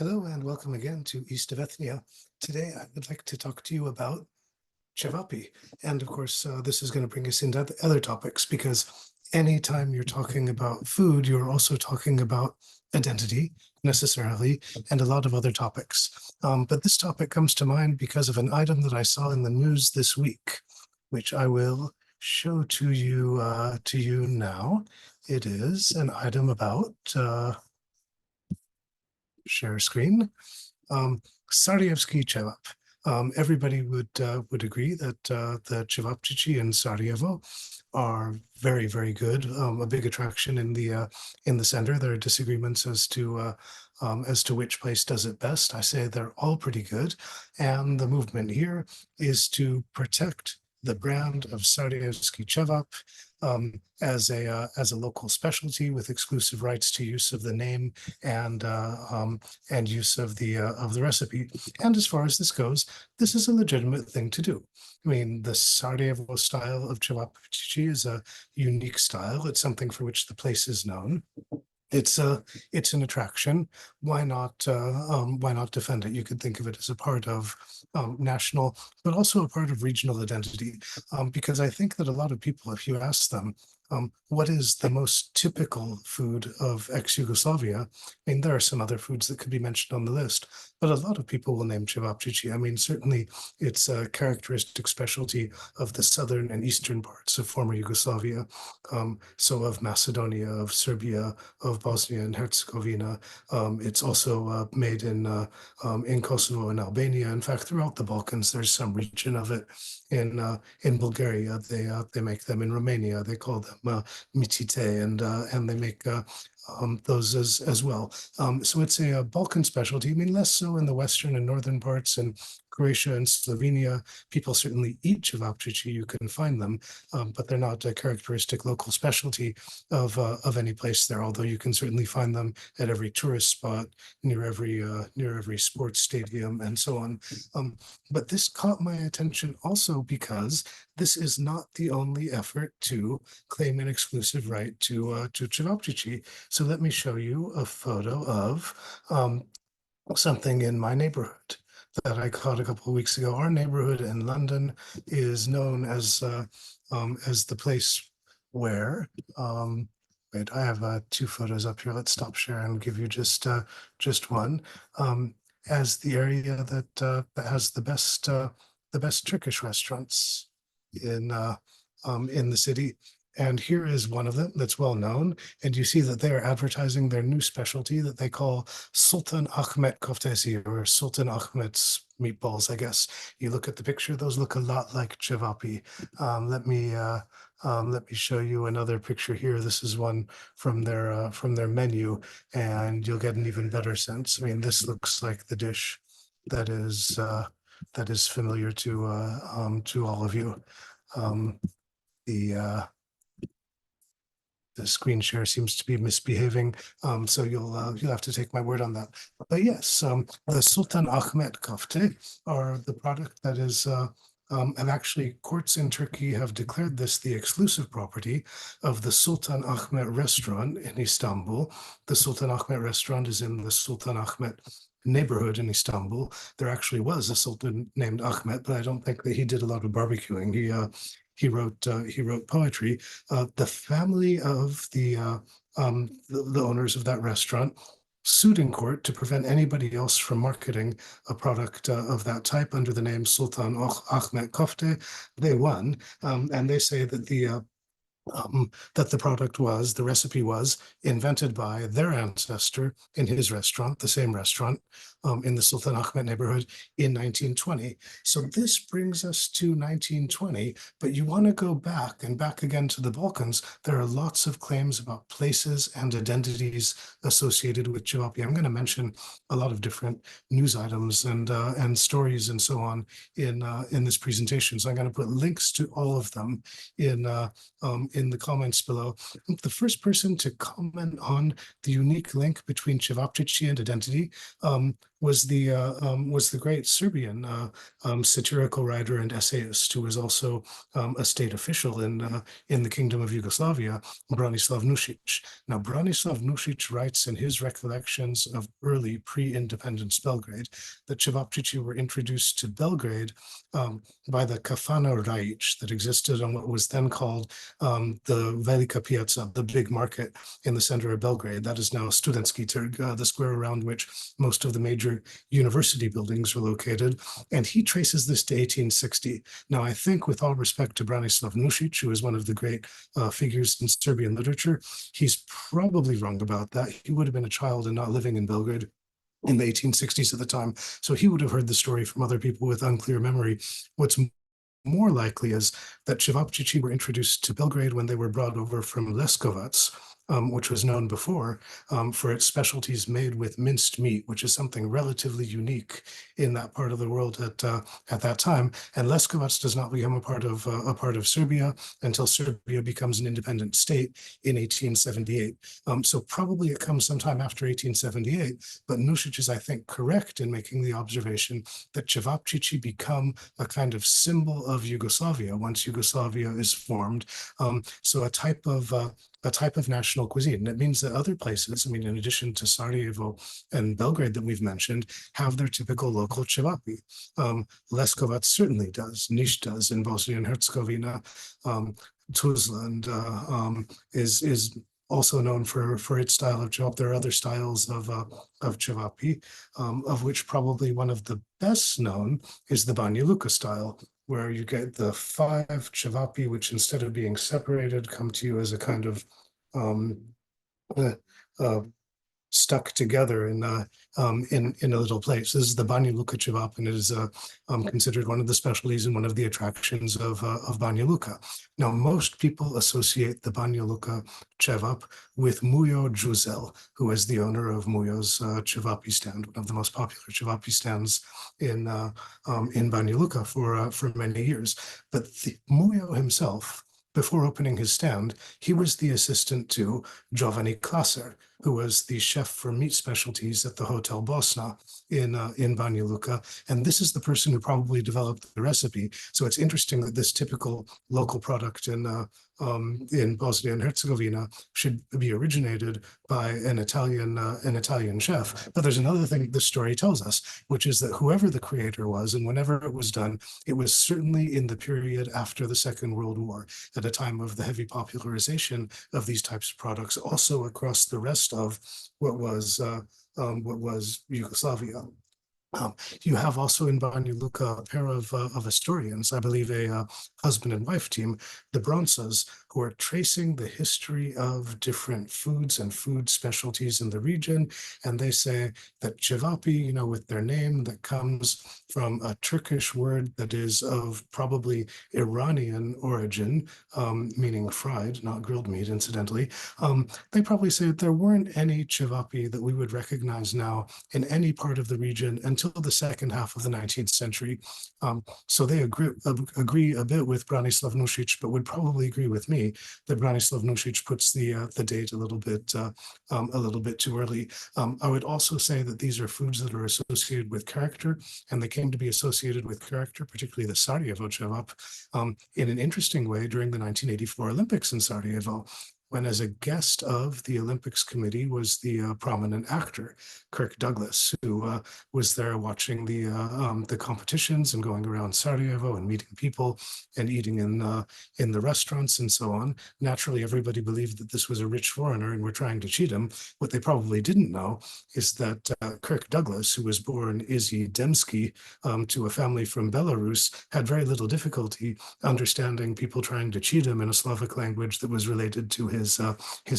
Hello and welcome again to East of Ethnia. Today I would like to talk to you about ćevapi. And of course, this is going to bring us into other topics because anytime you're talking about food, you're also talking about identity necessarily and a lot of other topics. But this topic comes to mind because of an item that I saw in the news this week, which I will show to you now. It is an item about share screen. Sarajevski ćevap. Everybody would agree that the ćevapčići in Sarajevo are very, very good. A big attraction in the center. There are disagreements as to which place does it best. I say they're all pretty good, and the movement here is to protect the brand of Sarajevski ćevap as a local specialty with exclusive rights to use of the name and use of the recipe. And as far as this goes, this is a legitimate thing to do. I mean, the Sarajevo style of ćevapčići is a unique style. It's something for which the place is known. It's an attraction. Why not defend it? You could think of it as a part of national, but also a part of regional identity. Because I think that a lot of people, if you ask them, what is the most typical food of ex-Yugoslavia? I mean, there are some other foods that could be mentioned on the list, but a lot of people will name ćevapčići. I mean, certainly it's a characteristic specialty of the southern and eastern parts of former Yugoslavia. So of Macedonia, of Serbia, of Bosnia and Herzegovina. It's also made in Kosovo and Albania. In fact, throughout the Balkans, there's some region of it. In Bulgaria, they make them. In Romania, they call them mitite, and they make those as well. So it's a Balkan specialty. I mean, less so in the western and northern parts, and Croatia and Slovenia. People certainly eat ćevapčići. You can find them, but they're not a characteristic local specialty of any place there. Although you can certainly find them at every tourist spot, near every sports stadium, and so on. But this caught my attention also because this is not the only effort to claim an exclusive right to ćevapčići. So let me show you a photo of something in my neighborhood that I caught a couple of weeks ago. Our neighborhood in London is known as the place where wait, I have two photos up here. Let's stop share and give you just one. As the area that has the best Turkish restaurants in the city. And here is one of them that's well known. And you see that they are advertising their new specialty that they call Sultan Ahmet Koftesi, or Sultan Ahmet's meatballs, I guess. You look at the picture, those look a lot like ćevapi. Let me show you another picture here. This is one from their menu, and you'll get an even better sense. I mean, this looks like the dish that is familiar to all of you. The screen share seems to be misbehaving, so you'll have to take my word on that. But yes, the Sultan Ahmet kofte are the product that is, and actually courts in Turkey have declared this the exclusive property of the Sultan Ahmet restaurant in Istanbul. The Sultan Ahmet restaurant is in the Sultan Ahmet neighborhood in Istanbul. There actually was a sultan named Ahmet, but I don't think that he did a lot of barbecuing. He wrote poetry. The family of the owners of that restaurant sued in court to prevent anybody else from marketing a product of that type under the name Sultan Ahmet Kofte. They won, and they say that the recipe was invented by their ancestor in his restaurant, the same restaurant, in the Sultan Ahmet neighborhood in 1920. So this brings us to 1920, but you want to go back and back again to the Balkans. There are lots of claims about places and identities associated with ćevapi. I'm going to mention a lot of different news items and stories and so on in this presentation. So I'm going to put links to all of them in the comments below. The first person to comment on the unique link between ćevapčići and identity was the great Serbian satirical writer and essayist who was also a state official in the Kingdom of Yugoslavia, Branislav Nušić. Now, Branislav Nušić writes in his recollections of early pre-independence Belgrade that ćevapčići were introduced to Belgrade by the Kafana Rajić that existed on what was then called the Velika Pijaca, the big market in the center of Belgrade. That is now Studentski Trg, the square around which most of the major university buildings were located. And he traces this to 1860. Now, I think, with all respect to Branislav Nušić, who is one of the great figures in Serbian literature, he's probably wrong about that. He would have been a child and not living in Belgrade in the 1860s at the time. So he would have heard the story from other people with unclear memory. What's more likely is that ćevapčići were introduced to Belgrade when they were brought over from Leskovac, which was known before for its specialties made with minced meat, which is something relatively unique in that part of the world at that time. And Leskovac does not become a part of Serbia until Serbia becomes an independent state in 1878. So probably it comes sometime after 1878. But Nušić is, I think, correct in making the observation that ćevapčići become a kind of symbol of Yugoslavia once Yugoslavia is formed. So a type of national cuisine. It means that other places, I mean, in addition to Sarajevo and Belgrade that we've mentioned, have their typical local ćevapi. Leskovac certainly does. Niš does in Bosnia and Herzegovina. Tuzla is also known for its style of ćevap. There are other styles of ćevapi, of which probably one of the best known is the Banja Luka style, where you get the 5 ćevapi, which instead of being separated, come to you as a kind of stuck together in a little place. This is the Banja Luka ćevap, and it is considered one of the specialties and one of the attractions of Banja Luka. Now, most people associate the Banja Luka ćevap with Mujo Đuzel, who is the owner of Mujo's ćevapi stand, one of the most popular ćevapi stands in Banja Luka for many years. But Mujo himself, before opening his stand, he was the assistant to Giovanni Klasser, who was the chef for meat specialties at the Hotel Bosna in Banja Luka. And this is the person who probably developed the recipe. So it's interesting that this typical local product in Bosnia and Herzegovina should be originated by an Italian chef. But there's another thing this story tells us, which is that whoever the creator was and whenever it was done, it was certainly in the period after the Second World War, at a time of the heavy popularization of these types of products, also across the rest of what was Yugoslavia. You have also in Banja Luka a pair of historians, I believe a husband and wife team, the Bronsas, who are tracing the history of different foods and food specialties in the region. And they say that ćevapi, with their name, that comes from a Turkish word that is of probably Iranian origin, meaning fried, not grilled meat, incidentally. They probably say that there weren't any ćevapi that we would recognize now in any part of the region until the second half of the 19th century. So they agree a bit with Branislav Nušić, but would probably agree with me that Branislav Nušić puts the date a little bit too early. I would also say that these are foods that are associated with character, and they came to be associated with character, particularly the Sarajevo ćevap, in an interesting way during the 1984 Olympics in Sarajevo, when as a guest of the Olympics committee was the prominent actor, Kirk Douglas, who was there watching the competitions and going around Sarajevo and meeting people and eating in the restaurants and so on. Naturally, everybody believed that this was a rich foreigner and were trying to cheat him. What they probably didn't know is that Kirk Douglas, who was born Izzy Demski to a family from Belarus, had very little difficulty understanding people trying to cheat him in a Slavic language that was related to his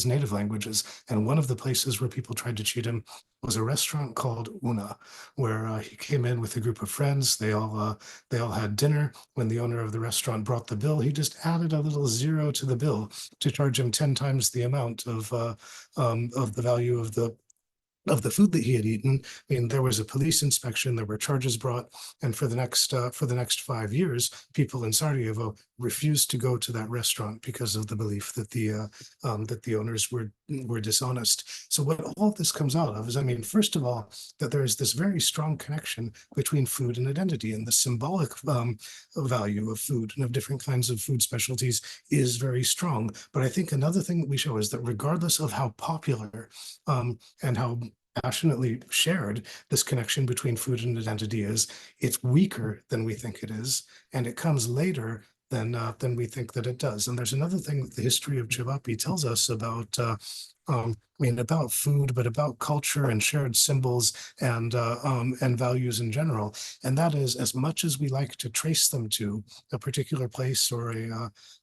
native languages. And one of the places where people tried to cheat him was a restaurant called Una, where he came in with a group of friends. They all had dinner. When the owner of the restaurant brought the bill, he just added a little zero to the bill to charge him 10 times the amount of the value of the of the food that he had eaten. I mean, there was a police inspection, there were charges brought, and for the next 5 years, people in Sarajevo refused to go to that restaurant because of the belief that the owners were dishonest. So what all this comes out of is, I mean, first of all, that there is this very strong connection between food and identity, and the symbolic value of food and of different kinds of food specialties is very strong. But I think another thing that we show is that regardless of how popular and how passionately shared this connection between food and identity is, it's weaker than we think it is, and it comes later than we think that it does. And there's another thing that the history of ćevapi tells us about, I mean, about food, but about culture and shared symbols and values in general. And that is, as much as we like to trace them to a particular place or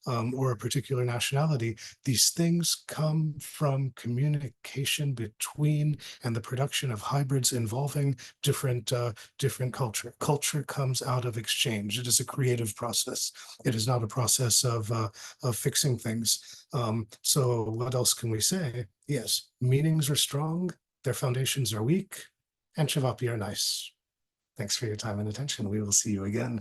a particular nationality, these things come from communication between and the production of hybrids involving different culture. Culture comes out of exchange. It is a creative process. It is not a process of fixing things. So what else can we say? Yes, meanings are strong, their foundations are weak, and ćevapi are nice. Thanks for your time and attention. We will see you again.